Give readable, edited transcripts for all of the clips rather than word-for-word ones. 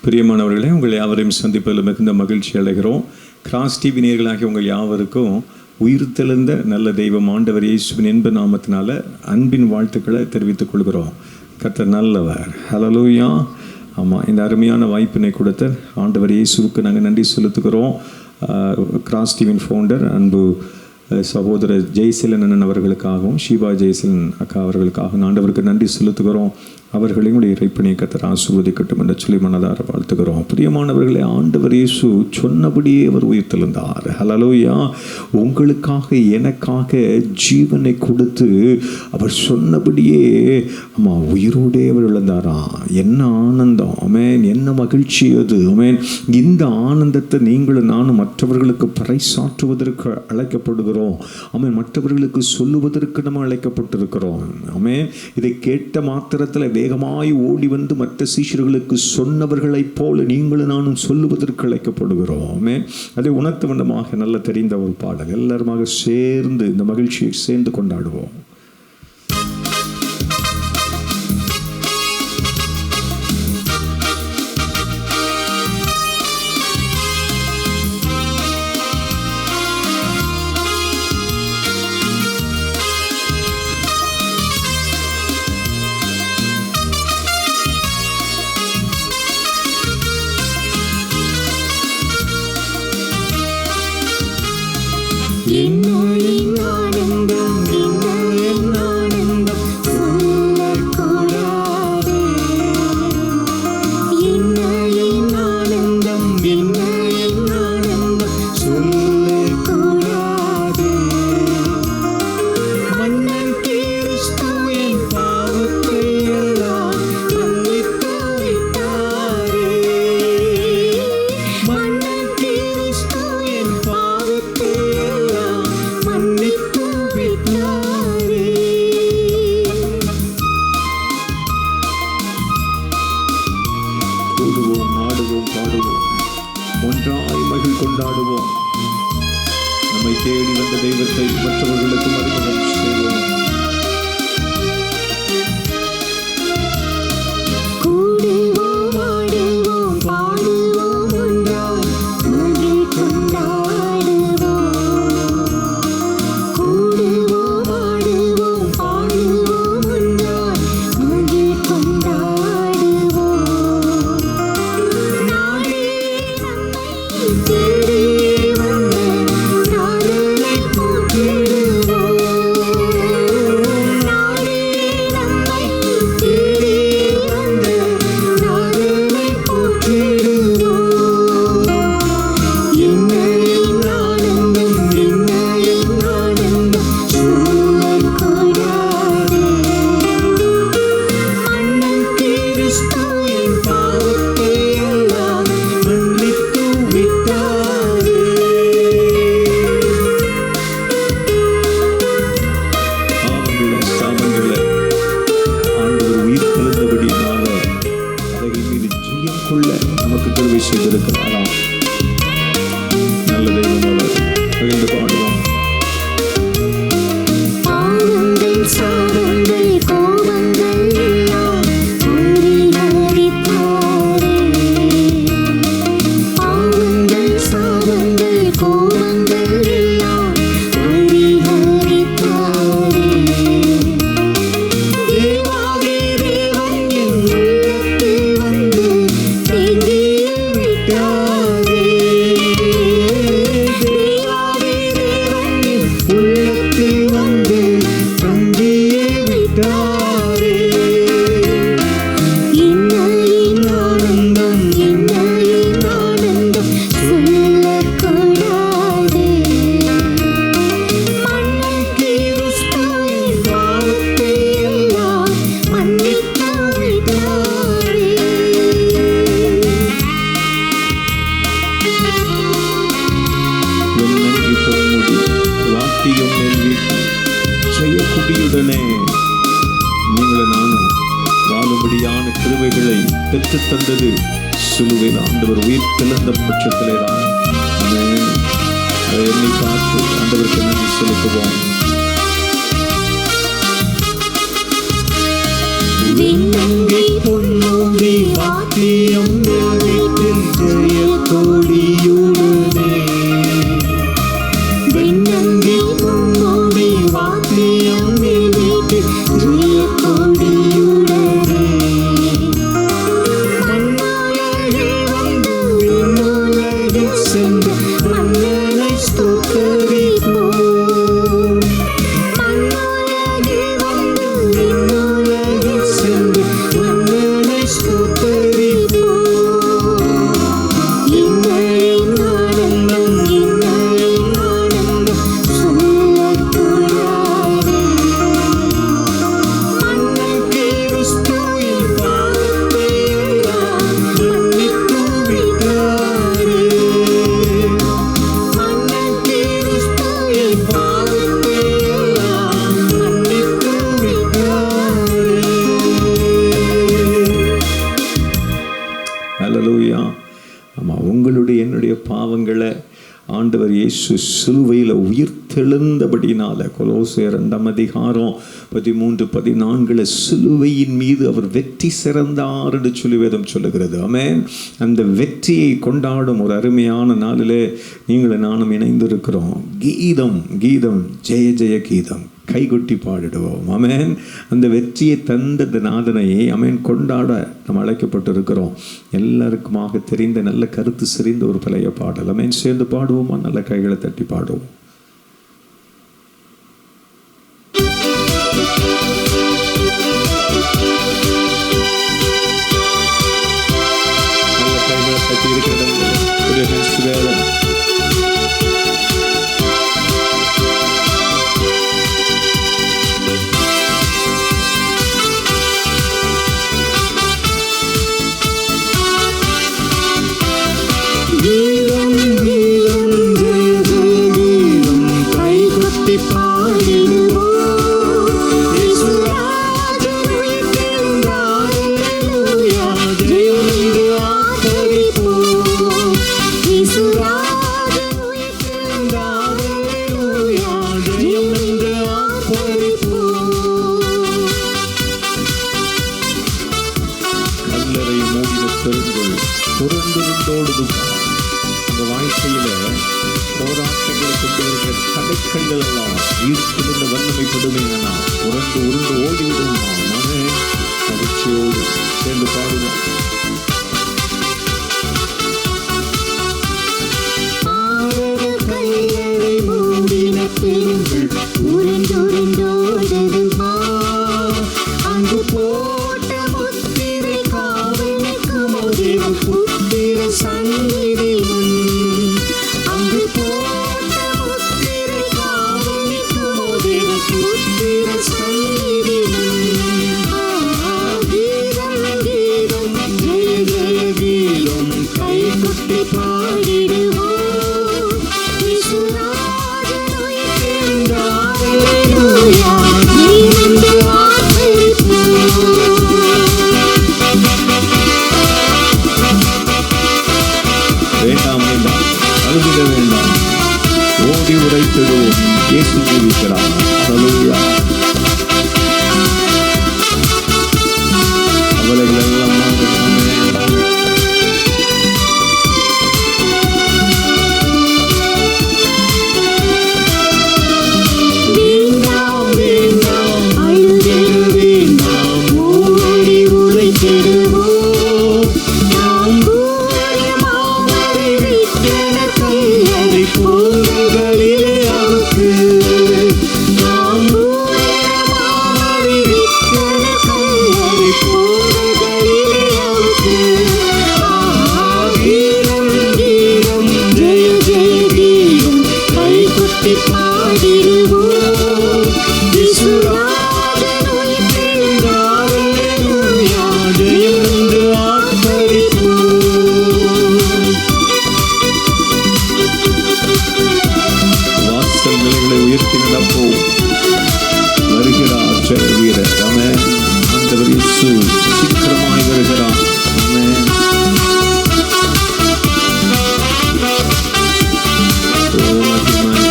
பிரியமானவர்களே, உங்கள் யாவரையும் சந்திப்பதில் மிகுந்த மகிழ்ச்சி அடைகிறோம். கிராஸ் டிவி நேயர்களாகிய உங்கள் யாவருக்கும் உயிர்த்தெழுந்த நல்ல தெய்வம் ஆண்டவர் இயேசுவின் இன்ப நாமத்தினால அன்பின் வாழ்த்துக்களை தெரிவித்துக் கொள்கிறோம். கர்த்தர் நல்லவர். ஹல்லேலூயா. ஆமாம், இந்த அருமையான வாய்ப்பினை கொடுத்த ஆண்டவர் இயேசுவுக்கு நாங்கள் நன்றி செலுத்துகிறோம். கிராஸ் டிவியின் ஃபவுண்டர் அன்பு சகோதரர் ஜெய்சீலன் அண்ணன் அவர்களுக்காகவும் ஷீபா ஜெய்சீலன் அக்கா அவர்களுக்காகவும் ஆண்டவருக்கு நன்றி செலுத்துகிறோம். அவர்களையும் இறைப்பணியை கர்த்தர் ஆசீர்வதிக்கட்டும் என்று சொல்லி மனதார வாழ்த்துகிறோம். பிரியமானவர்களே, ஆண்டவர் இயேசு சொன்னபடியே அவர் உயிர்த்தெழுந்தார். ஹல்லேலூயா. உங்களுக்காக எனக்காக ஜீவனை கொடுத்து அவர் சொன்னபடியே உயிரோடே அவர் எழுந்தாராம். என்ன ஆனந்தம்! ஆமென். என்ன மகிழ்ச்சி அது! ஆமென். இந்த ஆனந்தத்தை நீங்களும் நானும் மற்றவர்களுக்கு பறைசாற்றுவதற்கு அழைக்கப்படுகிறோம். ஆமென். மற்றவர்களுக்கு சொல்லுவதற்கு நம்ம அழைக்கப்பட்டிருக்கிறோம். ஆமென். இதை கேட்ட மாத்திரத்தில் வேகமாய் ஓடி வந்து மற்ற சீஷர்களுக்கு சொன்னவர்களைப் போல நீங்களும் நானும் சொல்லுவதற்கு அழைக்கப்படுகிறோம். அதை உணர்த்த வண்ணமாக நல்ல தெரிந்த ஒரு பாடல். எல்லாருமாக சேர்ந்து இந்த மகிழ்ச்சியை சேர்ந்து கொண்டாடுவோம். ஒன்றாய் மகிழ் கொண்டாடுவோம். நம்மை தேடி வந்த தெய்வத்தை மற்றவர்களுக்கும் அறிமுகம் செய்வோம். நமக்கு கிருபை செய்திருக்கிறாராம். நல்ல தெய்வம் அவர். பகிர்ந்து பாடுவோம். ஜெயக்குடியுடனே நீங்களும் நானும் வாழும்படியான கிருபைகளை பெற்று தந்தது சிலுவையில் ஆண்டவர் உயிர்த்தெழுந்த பட்சத்திலே தான். அதை எண்ணி பார்த்து ஆண்டவருக்கு நன்றி செலுத்துவோம். பொன்னோங்கி வாக்கியம் வாத்தியம் மீட்டு ஜெய கொடியுடனே மண்ணுலகில் வந்து விண்ணுலகில் சென்று மன்னனை ஸ்தோத்தரிப்போம். மண்ணுலகில் வந்து விண்ணுலகில் சென்று மன்னனை ஸ்தோத்தரிப்போம். இன்னையின் ஆனந்தம் இன்னையின் ஆனந்தம் சொல்லக்கூடாது. மன்னன் கிறிஸ்துவின் பாவத்தை எல்லாம் மன்னித்து விட்டாரே. மன்னன் கிறிஸ்துவின் பாவத்தை எல்லாம் மன்னித்து விட்டாரே. ஹல்லேலூயா. ஆமாம், உங்களுடைய என்னுடைய பாவங்களை ஆண்டவர் இயேசு சிலுவையில் உயிர்த்தெழுந்தபடினால கொலோசியர் 2:13-14 சிலுவையின் மீது அவர் வெற்றி சிறந்தார் என்று சொல்லி வேதம் சொல்லுகிறது. ஆமென். அந்த வெற்றியை கொண்டாடும் ஒரு அருமையான நாளிலே நீங்கள் நானும் இணைந்திருக்கிறோம். கீதம் ஜெய ஜெய கீதம் கைகொட்டி பாடிடுவோம். ஆமென். அந்த வெற்றியை தந்த நாதனை ஆமென் கொண்டாட நாம் அழைக்கப்பட்டிருக்கிறோம். எல்லாருக்குமாக தெரிந்த நல்ல கருத்து செறிந்த ஒரு பழைய பாடல். ஆமென். சேர்ந்து பாடுவோமா? நல்ல கைகளை தட்டி பாடுவோம். நல்ல கைகளை தட்டி இருக்கிற கீதம் கீதம் ஜெய ஜெய கீதம் கைகொட்டி பாடிடுவோம். இயேசுராஜன் உயிர்த்தெழுந்தார். அல்லேலூயா. ஜெயம் என்று ஆர்ப்பரிப்போம். இயேசுராஜன் உயிர்த்தெழுந்தார். அல்லேலூயா. ஜெயம் என்று ஆர்ப்பரிப்போம். கல்லறை மூடின பெருங்கொள் புரண்டிருந்தோடுதும் அந்த வாழ்க்கையில போராட்டங்களை கொண்டு வருகிற தடைக்கல்கள் எல்லாம் ஈர்த்திருந்த வல்லமை கொடுமையானா உருண்டு ஓடிவிடுமா. நானே மகிழ்ச்சியோடு சேர்ந்து பாடுவோம். கல்லறை மூடின பெருங்கொள் உருண்டோடுதுமா. அங்கு போட்ட முத்திரை காவல் நிற்குமோ தேவ புத்திர சந்நிதி முன். அங்கு போட்ட முத்திரை காவல் நிற்குமோ தேவ புத்திர சந்நிதி முன். கீதம் கீதம் ஜெய ஜெய கீதம் கைகொட்டி பாடிடுவோம். இயேசுராஜன் உயிர்த்தெழுந்தார். அல்லேலூயா. ஜெயம் என்று ஆர்ப்பரிப்போம். வேண்டாம் வேண்டாம், அழுதிட வேண்டாம், ஓடி உரைத்திடுவோம். இயேசு ஜீவிக்கிறார். ஹல்லேலூயா. கவலைகள் எல்லாம் மாறும். ஆமென். வேண்டாம் வேண்டாம் அழுதிட வேண்டாம், ஓடி உரைத்திடுவோம். நாம் ஊழியமாவதை விட்டென கல்லறை பூங்குகளிலே அவுக்கு. நாம் ஊழியமாவதை விட்டென கல்லறை பூங்குகளிலே அவுக்கு. கீதம் கீதம் ஜெய ஜெய கீதம் கைகொட்டி பாடிடுவோம். இயேசுராஜன் உயிர்த்தெழுந்தார். அல்லேலூயா. ஜெயம் என்று ஆர்ப்பரிப்போம். வாசல் நிலைகளை உயர்த்தி நடப்போம். வருகிறார் ஜெய வீரர். ஆமென். ஆண்டவர் இயேசு சீக்கிரமாய் வருகிறார். ஆமென். ஓ மகிமை.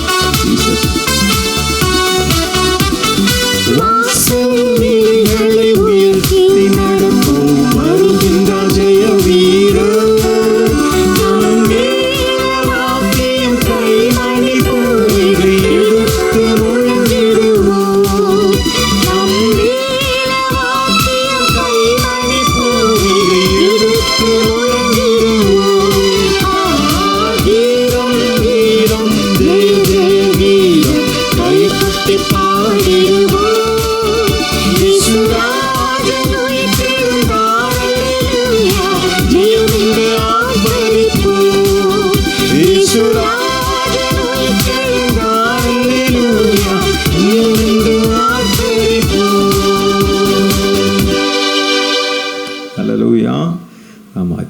Thank you, Jesus.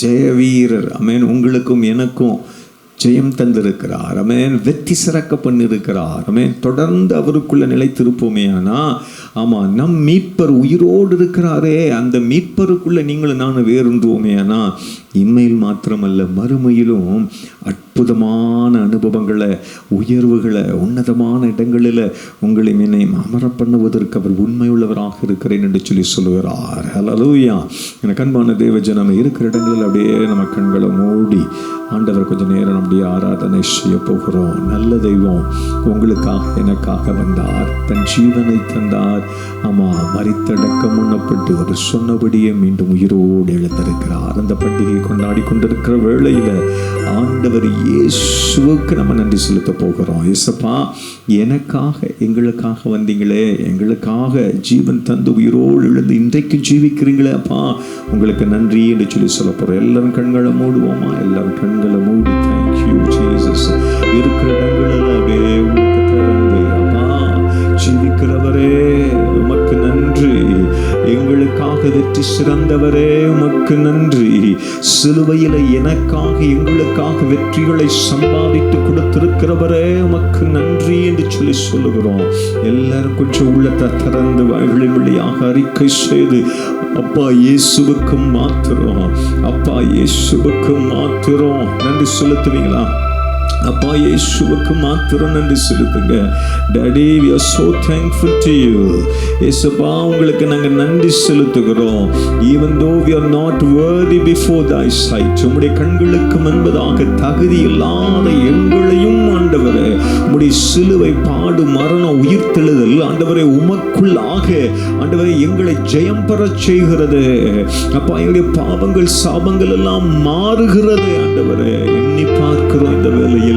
ஜெயவீரர். ஆமென். உங்களுக்கும் எனக்கும் ஜெயம் தந்திருக்கிறார். ஆமென். வெற்றி சிறக்க பண்ணிருக்கிறார். ஆமென். தொடர்ந்து அவருக்குள்ள நிலைத்திருப்போமே. ஆமா, நம் மீட்பர் உயிரோடு இருக்கிறாரே, அந்த மீட்பருக்குள்ள நீங்களும் நானும் வேறுவோமே. இம்மையில் மாத்திரமல்ல, மறுமையிலும் அற்புதமான அனுபவங்களை, உயர்வுகளை, உன்னதமான இடங்களில் உங்களை என்னையும் அமர பண்ணுவதற்கு அவர் உண்மையுள்ளவராக இருக்கிறேன் என்று சொல்லுகிறார். ஹல்லேலூயா. எனக்கு அன்பான தேவஜனம், இருக்கிற இடங்களில் அப்படியே நம்ம கண்களை மூடி ஆண்டவர் கொஞ்சம் நேரம் அப்படியே ஆராதனை செய்ய போகிறோம். நல்ல தெய்வம் உங்களுக்காக எனக்காக வந்தார், தன் ஜீவனை தந்தார். ஆமா, மரித்தடக்கம் உண்ணப்பட்டு அவர் சொன்னபடியே மீண்டும் உயிரோடு எழுந்திருக்கிறார். அந்த பண்டிகை கொண்டாடி கொண்டிருக்கிற வேளையில ஆண்டவர் இயேசுவுக்கு நம்ம நன்றி செலுத்த போகிறோம். இயேசப்பா, எனக்காக எங்களுக்காக வந்தீங்களே, எங்களுக்காக ஜீவன் தந்து உயிரோடு எழுந்து இன்றைக்கு ஜீவிக்கிறீங்களே அப்பா, உங்களுக்கு நன்றி என்று சொல்ல போறோம். எல்லாரும் கண்களை மூடுவோமா? எல்லாரும் கண்களை மூடி தேங்க்யூ ஜீசஸ். இருக்கிற இடங்களில் அப்படியே உங்களுக்கு திறந்து, அப்பா ஜீவிக்கிறவரே உமக்கு நன்றி, எங்களுக்காக வெற்றி சிறந்தவரே உமக்கு நன்றி, சிலுவையில் எனக்காக எங்களுக்காக வெற்றிகளை சம்பாதித்து கொடுத்திருக்கிறவரே உமக்கு நன்றி என்று சொல்லுகிறோம். எல்லாரும் கொஞ்சம் உள்ளத்தை திறந்து வாய்களின் வழியாக அறிக்கை செய்து, அப்பா இயேசுவுக்கு மாத்திரம், அப்பா இயேசுவுக்கு மாத்திரம் நன்றி செலுத்துவீங்களா? அப்பா இயேசுவுக்கு மாத்திரம் நன்றி செலுத்துங்க. Daddy, we are so thankful to you. இயேசுப்பா, உங்களுக்கு நாங்கள் நன்றி செலுத்துகிறோம். even though we are not worthy before thy sight, உம்முடைய கண்களுக்கு முன்பதாக தகுதி இல்லாத எங்களையும் ஆண்டவரே, உம்முடைய சிலுவை பாடு மரண உயிர்த்தெழுதல் ஆண்டவரே உமக்குள்ளாக ஆண்டவரே எங்களை ஜெயம் பெறச் செய்கிறது. அப்பா, எங்களுடைய பாவங்கள் சாபங்கள் எல்லாம் மாறுகிறது. ஆண்டவரே, எண்ணி பார்க்கிறோம் இந்த வேளையில்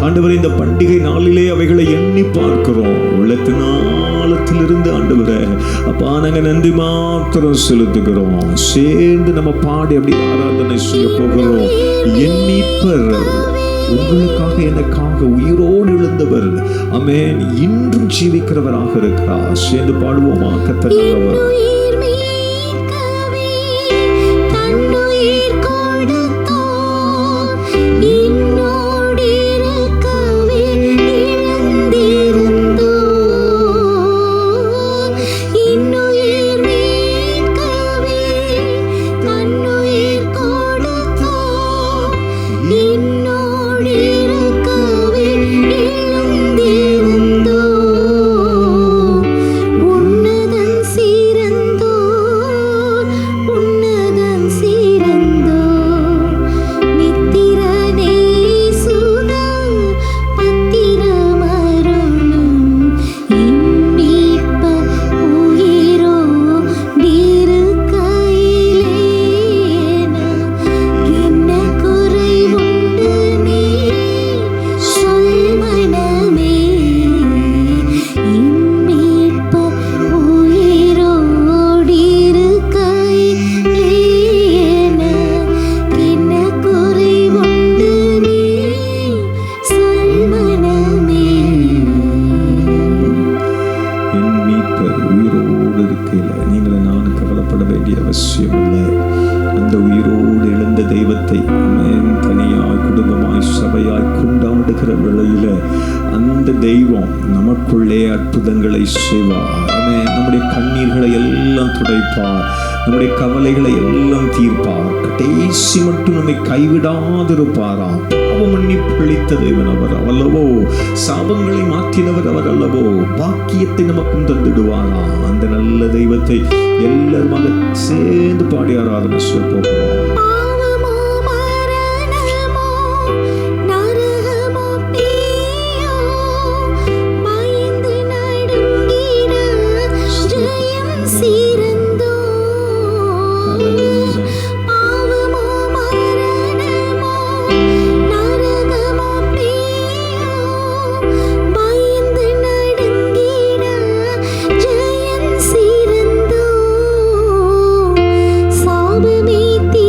ஆண்டவரே, இந்த பண்டிகை நாளிலே அவைகளை எண்ணி பார்க்கிறோம். உள்ளத்தினாலத்திலிருந்து ஆண்டவரே அப்பா, நாங்க நன்றி மாத்திரம் செலுத்துகிறோம். சேர்ந்து நம்ம பாடி அப்படி ஆராதனை செய்ய போகிறோம். என் மீட்பர் உங்களுக்காக எனக்காக உயிரோடு எழுந்தவர், ஆமென், இன்றும் ஜீவிக்கிறவராக இருக்கிறார். சேர்ந்து பாடுவோமா? கர்த்தர் நல்லவர். நமக்குள்ளே அற்புதங்களை செய்வார். நம்முடைய கண்ணீர்களை எல்லாம் துடைப்பார், நம்முடைய கவலைகளை எல்லாம் தீர்ப்பார். கடைசி மட்டும் நம்மை கைவிடாதிருப்பாராம். பாவம் மன்னிப்பு அளித்த தேவன் அவர் அல்லவோ, சாபங்களை மாற்றினவர் அவர் அல்லவோ, பாக்கியத்தை நமக்கும் தந்துடுவாரா. அந்த நல்ல தெய்வத்தை எல்லாருமாக சேர்ந்து பாடி ஆராதனை செய்ய போகிறோம். சாபமே தீ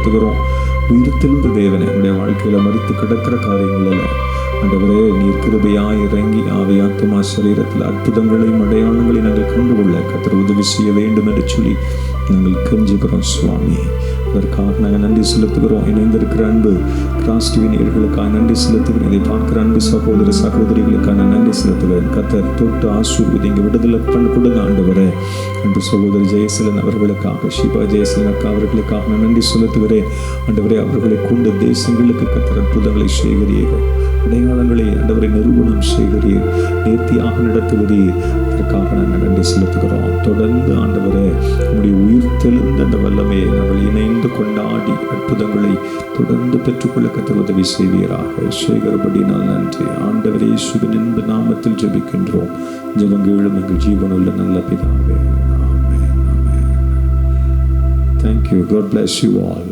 செலுத்துகிறோம். உயிர்த்தெழுந்த தேவனே, உங்களுடைய வாழ்க்கையில் மரித்து கிடக்கிற காரியங்களில் ஆண்டவரே நீர் கிருபையாய் இறங்கி ஆவி ஆத்துமா சரீரத்தில் அற்புதங்களையும் அடையாளங்களையும் நாங்கள் கண்டுகொள்ள கர்த்தர் உதவி செய்ய வேண்டும் என்று சொல்லி நாங்கள் கெஞ்சுகிறோம் சுவாமி. அதற்காக நாங்கள் நன்றி செலுத்துகிறோம். இணைந்திருக்கிற அன்பு கிராஸ் டிவி நேயர்களுக்காக நன்றி செலுத்துகிறேன். இதை பார்க்கிற அன்பு சகோதர சகோதரிகளுக்காக நன்றி செலுத்துகிறேன். கர்த்தர் தொட்டு ஆசீர்வதிங்க, விடுதலை கொடுங்க ஆண்டவரே. அன்பு சகோதரி ஜெயசீலன் அவர்களுக்காக, ஷிபா ஜெயசீலன் அக்கா அவர்களுக்காக நான் நன்றி செலுத்துகிறேன். ஆண்டவரே அவர்களை கொண்டு தேசங்களுக்கு கர்த்தர் அற்புதங்களை செய்கிறீர்கள், அடையாளங்களை ஆண்டவரை நிரூபணம் செய்கிறீர், நேர்த்தியாக நடத்துகிறீர். அதற்காக நாங்கள் நன்றி செலுத்துகிறோம். தொடர்ந்து ஆண்டவரே உங்களுடைய உயிர்த்தெழுந்த அந்த வல்லமையை நாங்கள் இணைந்து கொண்டாடி அற்புதங்களை தொடர்ந்து பெற்றுக்கொள்ள கர்த்தர் உதவி செய்வீராக. செய்கிறபடி நான் நன்றி. ஆண்டவரே இயேசுவின் இன்ப நாமத்தில் ஜெபிக்கின்றோம். ஜெபங்களும் எங்கள் ஜீவனுள்ள நல்ல பிதாவே. ஆமென். ஆமென். Thank you. God bless you all.